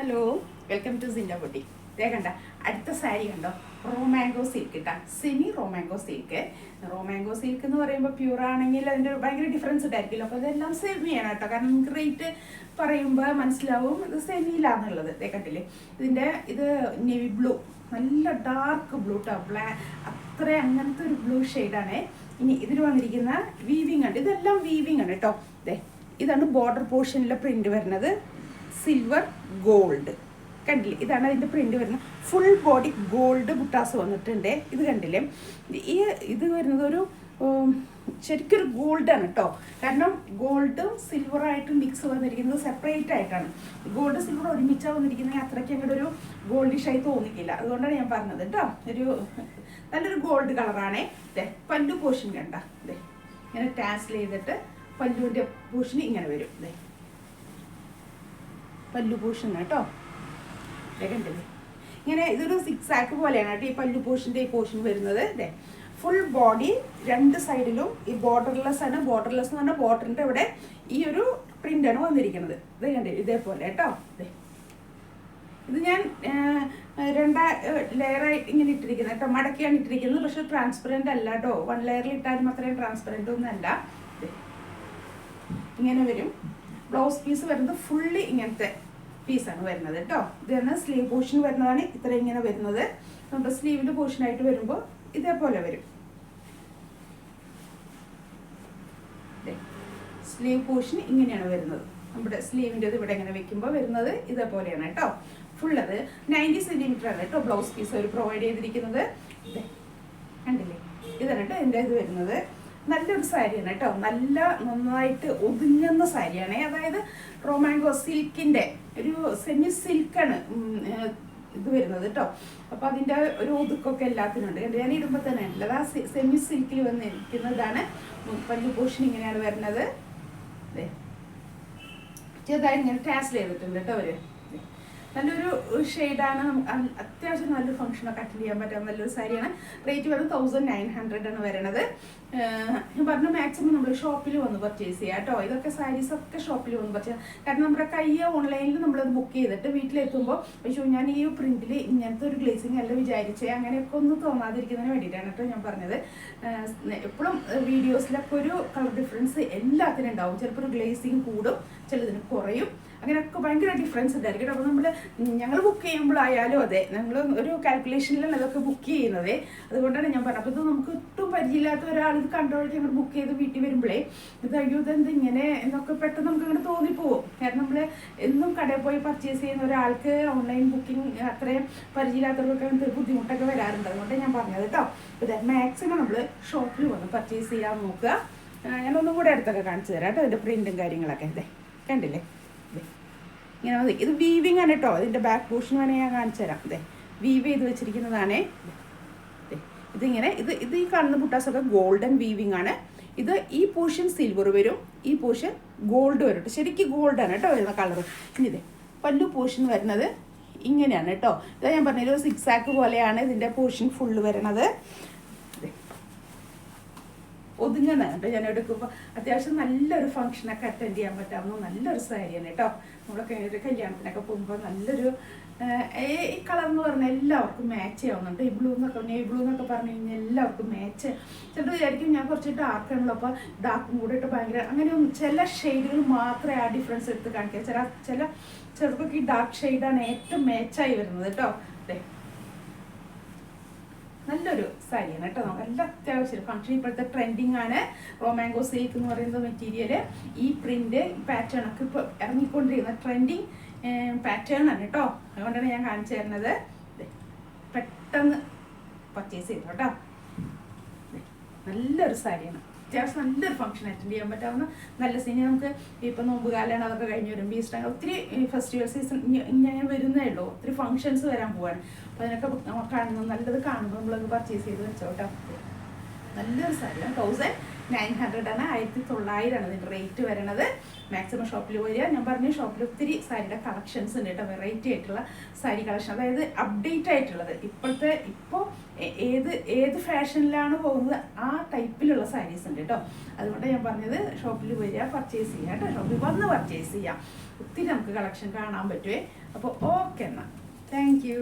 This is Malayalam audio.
ഹലോ, വെൽക്കം ടു സിൻഡ ബൊട്ടി. ഇതേ കണ്ട അടുത്ത സാരി കണ്ടോ, റോമാങ്കോ സിൽക്ക് ഇട്ടാ, സെമി റോമാങ്കോ സിൽക്ക്. റോമാങ്കോ സിൽക്ക് എന്ന് പറയുമ്പോൾ പ്യൂർ ആണെങ്കിൽ അതിൻ്റെ ഭയങ്കര ഡിഫറൻസ് ഉണ്ടായിരിക്കുമല്ലോ. അപ്പോൾ ഇതെല്ലാം സെമിയാണ് കേട്ടോ, കാരണം നമുക്ക് റേറ്റ് പറയുമ്പോൾ മനസ്സിലാവും ഇത് സെമിയിലാണെന്നുള്ളത്. ഇതേ കണ്ടില്ലേ, ഇത് നേവി ബ്ലൂ, നല്ല ഡാർക്ക് ബ്ലൂ കേട്ടോ, അത്ര അങ്ങനത്തെ ഒരു ബ്ലൂ ഷെയ്ഡാണ്. ഇനി ഇതിൽ വന്നിരിക്കുന്ന വീവിങ് ഉണ്ട്, ഇതെല്ലാം വീവിങ് ആണ് കേട്ടോ. ഇതാണ് ബോർഡർ പോർഷനിലെ പ്രിന്റ് വരുന്നത്, സിൽവർ ഗോൾഡ് കണ്ടില്ലേ, ഇതാണ് അതിൻ്റെ പ്രിന്റ് വരുന്നത്. ഫുൾ ബോഡി ഗോൾഡ് ബുട്ടാസ് വന്നിട്ടുണ്ട്. ഇത് കണ്ടില്ലേ, ഇത് വരുന്നത് ഒരു ശരിക്കൊരു ഗോൾഡാണ് കേട്ടോ, കാരണം ഗോൾഡും സിൽവറായിട്ടും മിക്സ് വന്നിരിക്കുന്നത് സെപ്പറേറ്റ് ആയിട്ടാണ്. ഗോൾഡ് സിൽവർ ഒരുമിച്ചാണ് വന്നിരിക്കുന്നത്, അത്രയ്ക്ക് അങ്ങോട്ട് ഒരു ഗോൾഡിഷായി തോന്നിക്കില്ല. അതുകൊണ്ടാണ് ഞാൻ പറഞ്ഞത് കേട്ടോ. നല്ലൊരു ഗോൾഡ് കളറാണേ. പല്ലു പോർഷൻ കണ്ട, ഇങ്ങനെ ടാസിൽ ചെയ്തിട്ട് പല്ലുവിൻ്റെ പോർഷൻ ഇങ്ങനെ വരും. പല്ലു പോർഷൻ കേട്ടോ, കണ്ടില്ലേ, ഇങ്ങനെ ഇതൊരു സിക്സ് ആക്ക് പോലെയാണ് കേട്ടോ ഈ പല്ലു പോർഷൻ്റെ ഈ പോർഷൻ വരുന്നത്. ഫുൾ ബോഡി രണ്ട് സൈഡിലും ഈ ബോർഡർലെസ് ആണ്. ബോർഡർലെസ് എന്ന് പറഞ്ഞാൽ ബോർഡറിൻ്റെ ഇവിടെ ഈ ഒരു പ്രിൻ്റാണ് വന്നിരിക്കുന്നത്. ഇത് കണ്ടില്ലേ, ഇതേപോലെ കേട്ടോ. ഇത് ഞാൻ ലെയറായിട്ട് ഇങ്ങനെ ഇട്ടിരിക്കുന്നത് കേട്ടോ, മടക്കിയാണ് ഇട്ടിരിക്കുന്നത്. പക്ഷെ ട്രാൻസ്പെറൻ്റ് അല്ല കേട്ടോ, വൺ ലെയറിൽ ഇട്ടാലും അത്രയും ട്രാൻസ്പെറൻ്റ് ഒന്നും അല്ല. ഇങ്ങനെ വരും. ബ്ലൗസ് പീസ് വരുന്നത് ഫുള്ളി ഇങ്ങനത്തെ പീസാണ് വരുന്നത് കേട്ടോ. ഇതാണ് സ്ലീവ് പോർഷൻ വരുന്നതാണ് ഇത്ര ഇങ്ങനെ വരുന്നത്. നമ്മുടെ സ്ലീവിൻ്റെ പോർഷനായിട്ട് വരുമ്പോൾ ഇതേപോലെ വരും. സ്ലീവ് പോർഷൻ ഇങ്ങനെയാണ് വരുന്നത്. നമ്മുടെ സ്ലീവിൻ്റെ ഇവിടെ ഇങ്ങനെ വെക്കുമ്പോൾ വരുന്നത് ഇതേപോലെയാണ് കേട്ടോ. ഫുള്ളത് 90 സെൻറ്റിമീറ്റർ ആണ് കേട്ടോ ബ്ലൗസ് പീസ് അവർ പ്രൊവൈഡ് ചെയ്തിരിക്കുന്നത്. കണ്ടില്ലേ, ഇതാണ് കേട്ടോ എൻ്റെ ഇത് വരുന്നത്. നല്ലൊരു സാരിയാണ് കേട്ടോ, നന്നായിട്ട് ഒതുങ്ങുന്ന സാരിയാണ്. അതായത് റോമാങ്കോ സിൽക്കിൻ്റെ ഒരു സെമി സിൽക്കാണ് ഇത് വരുന്നത് കേട്ടോ. അപ്പോൾ അതിൻ്റെ ഒരു ഒതുക്കൊക്കെ എല്ലാത്തിനും ഉണ്ട്. ഞാൻ ഇടുമ്പോൾ തന്നെ ഉള്ളത് ആ സെമി സിൽക്കിൽ വന്നിരിക്കുന്നതാണ്. പല്ലു പോർഷൻ ഇങ്ങനെയാണ് വരുന്നത്. ചെറുതായിട്ട് ഇങ്ങനെ ടാസിൽ ചെയ്തിട്ടുണ്ട് കേട്ടോ അവർ. നല്ലൊരു ഷെയ്ഡാണ്, അത്യാവശ്യം നല്ലൊരു ഫംഗ്ഷനൊക്കെ അറ്റൻഡ് ചെയ്യാൻ പറ്റാൻ നല്ലൊരു സാരിയാണ്. റേറ്റ് വരുന്നത് 1900 ആണ് വരണത്. ഞാൻ പറഞ്ഞ മാക്സിമം നമ്മൾ ഷോപ്പിൽ വന്ന് പർച്ചേസ് ചെയ്യുക കേട്ടോ. ഇതൊക്കെ സാരീസൊക്കെ ഷോപ്പിൽ വന്ന് പർച്ചേസ്, കാരണം നമ്മുടെ ഓൺലൈനിൽ നമ്മളത് ബുക്ക് ചെയ്തിട്ട് വീട്ടിലെത്തുമ്പോൾ പക്ഷേ ഞാൻ ഈ പ്രിന്റിൽ ഇങ്ങനത്തെ ഒരു ഗ്ലേസിങ് അല്ല വിചാരിച്ചേ, അങ്ങനെയൊക്കെ ഒന്നും തോന്നാതിരിക്കുന്നതിന് വേണ്ടിയിട്ടാണ് കേട്ടോ ഞാൻ പറഞ്ഞത്. എപ്പോഴും വീഡിയോസിലൊക്കെ ഒരു കളർ ഡിഫറൻസ് എല്ലാത്തിനും ഉണ്ടാവും. ചിലപ്പോൾ ഒരു ഗ്ലേസിങ് കൂടും, ചിലതിന് കുറയും, അങ്ങനെയൊക്കെ ഭയങ്കര ഡിഫറൻസ് ഉണ്ടായിരിക്കും. അപ്പോൾ ഞങ്ങൾ ബുക്ക് ചെയ്യുമ്പോഴായാലും അതെ, നമ്മൾ ഒരു കാൽക്കുലേഷനിലാണ് അതൊക്കെ ബുക്ക് ചെയ്യുന്നത്. അതുകൊണ്ടാണ് ഞാൻ പറഞ്ഞത്. അപ്പോൾ ഇത് നമുക്ക് ഒട്ടും പരിചയമില്ലാത്ത ഒരാൾ ഇത് കണ്ടോളി ഞങ്ങൾ ബുക്ക് ചെയ്ത് വീട്ടിൽ വരുമ്പോഴേ ഇത് അയ്യോ ഇതെന്ത് ഇങ്ങനെ എന്നൊക്കെ പെട്ടെന്ന് നമുക്ക് അങ്ങോട്ട് തോന്നിപ്പോവും. കാരണം നമ്മൾ എന്നും കടയിൽ പോയി പർച്ചേസ് ചെയ്യുന്ന ഒരാൾക്ക് ഓൺലൈൻ ബുക്കിംഗ് അത്രയും പരിചയമില്ലാത്തവർക്കൊക്കെ അങ്ങനത്തെ ബുദ്ധിമുട്ടൊക്കെ വരാറുണ്ട്. അതുകൊണ്ട് ഞാൻ പറഞ്ഞത് കേട്ടോ. ഇത് മാക്സിമം നമ്മൾ ഷോപ്പിൽ വന്ന് പർച്ചേസ് ചെയ്യാൻ നോക്കുക. ഞാനൊന്നും കൂടെ അടുത്തൊക്കെ കാണിച്ചു തരാം കേട്ടോ, ഇതിൻ്റെ പ്രിൻറ്റും കാര്യങ്ങളൊക്കെ. കണ്ടില്ലേ, ഇങ്ങനെ മതി. ഇത് വീവിങ് ആണ് കേട്ടോ. ഇതിൻ്റെ ബാക്ക് പോർഷൻ വേണേൽ ഞാൻ കാണിച്ചു തരാം. വീവ് ചെയ്ത് വെച്ചിരിക്കുന്നതാണേ. ഇതിങ്ങനെ ഇത് ഈ കാണുന്ന ബുട്ടാസൊക്കെ ഗോൾഡൻ വീവിങ് ആണ്. ഇത് ഈ പോർഷൻ സിൽവർ വരും, ഈ പോർഷൻ ഗോൾഡ് വരും കേട്ടോ. ശരിക്കും ഗോൾഡാണ് കേട്ടോ വരുന്ന കളർ. ഇനി പല്ലു പോർഷൻ വരുന്നത് ഇങ്ങനെയാണ് കേട്ടോ. ഇതാ ഞാൻ പറഞ്ഞൊരു സിക്സ് ആക്ക് പോലെയാണ് ഇതിൻ്റെ പോർഷൻ ഫുള്ള് വരണത്. ഒതുങ്ങുന്നതാണ് കേട്ടോ. ഞാൻ എടുക്കുമ്പോൾ അത്യാവശ്യം നല്ലൊരു ഫംഗ്ഷനൊക്കെ അറ്റൻഡ് ചെയ്യാൻ പറ്റാവുന്ന നല്ലൊരു സാരിയാണ് കേട്ടോ. നമ്മളൊക്കെ ഒരു കല്യാണത്തിനൊക്കെ പോകുമ്പോൾ നല്ലൊരു ഈ കളർ എന്ന് പറഞ്ഞാൽ എല്ലാവർക്കും മാച്ച് ചെയ്യാവുന്നുണ്ട്. ഈ ബ്ലൂ എന്നൊക്കെ പറഞ്ഞു കഴിഞ്ഞാൽ എല്ലാവർക്കും മാച്ച്. ചിലർ വിചാരിക്കും ഞാൻ കുറച്ച് ഡാർക്ക് ആണല്ലോ, അപ്പോൾ ഡാർക്കും കൂടെ ഇട്ട് ഭയങ്കര അങ്ങനെയൊന്നും, ചില ഷെയ്ഡുകൾ മാത്രമേ ആ ഡിഫറൻസ് എടുത്ത് കാണിക്കുക. ചിലർക്കൊക്കെ ഈ ഡാർക്ക് ഷെയ്ഡാണ് ഏറ്റവും മാച്ചായി വരുന്നത് കേട്ടോ. നല്ലൊരു സാരിയാണ് കേട്ടോ. നല്ല അത്യാവശ്യം ഫംഗ്ഷൻ ഇപ്പോഴത്തെ ട്രെൻഡിങ് ആണ് റോമാങ്കോ സിൽക്ക് എന്ന് പറയുന്ന മെറ്റീരിയൽ. ഈ പ്രിന്റ് പാറ്റേൺ ഒക്കെ ഇപ്പോൾ ഇറങ്ങിക്കൊണ്ടിരിക്കുന്ന ട്രെൻഡിങ് പാറ്റേൺ ആണ് കേട്ടോ. അതുകൊണ്ടാണ് ഞാൻ കാണിച്ചു തരുന്നത്. പെട്ടെന്ന് പർച്ചേസ് ചെയ്തു കേട്ടോ. നല്ലൊരു സാരിയാണ്, അത്യാവശ്യം നല്ലൊരു ഫംഗ്ഷൻ അറ്റൻഡ് ചെയ്യാൻ പറ്റാവുന്ന നല്ല സീനി. നമുക്ക് ഇപ്പം നോമ്പ് കാലമാണ്, അതൊക്കെ കഴിഞ്ഞ് വരുമ്പോൾ ഈസ്റ്റർ ഒത്തിരി ഫെസ്റ്റിവൽ സീസൺ ഇങ്ങനെ വരുന്നേ ഉള്ളൂ. ഒത്തിരി ഫംഗ്ഷൻസ് വരാൻ പോവാണ്. അപ്പോൾ അതിനൊക്കെ കാണുന്നത് നല്ലത് കാണുമ്പോൾ നമ്മളത് പർച്ചേസ് ചെയ്ത് വെച്ചോട്ടോ. നല്ലൊരു സാരിയാണ്. 1900 ആണ്, 1900 ആണ് ഇതിൻ്റെ റേറ്റ് വരണത്. മാക്സിമം ഷോപ്പിൽ പോയാൽ ഞാൻ പറഞ്ഞു, ഷോപ്പിൽ ഒത്തിരി സാരിയുടെ കളക്ഷൻസ് ഉണ്ട് കേട്ടോ. വെറൈറ്റി ആയിട്ടുള്ള സാരി കളക്ഷൻ, അതായത് അപ്ഡേറ്റ് ആയിട്ടുള്ളത്. ഇപ്പോൾ ഏത് ഫാഷനിലാണ് പോകുന്നത് ആ ടൈപ്പിലുള്ള സാരീസ് ഉണ്ട് കേട്ടോ. അതുകൊണ്ട് ഞാൻ പറഞ്ഞത് ഷോപ്പിൽ പോയാൽ പർച്ചേസ് ചെയ്യാം കേട്ടോ. ഷോപ്പിൽ വന്ന് പർച്ചേസ് ചെയ്യാം. ഒത്തിരി നമുക്ക് കളക്ഷൻ കാണാൻ പറ്റുമേ. അപ്പോൾ ഓക്കെ എന്നാൽ താങ്ക് യു.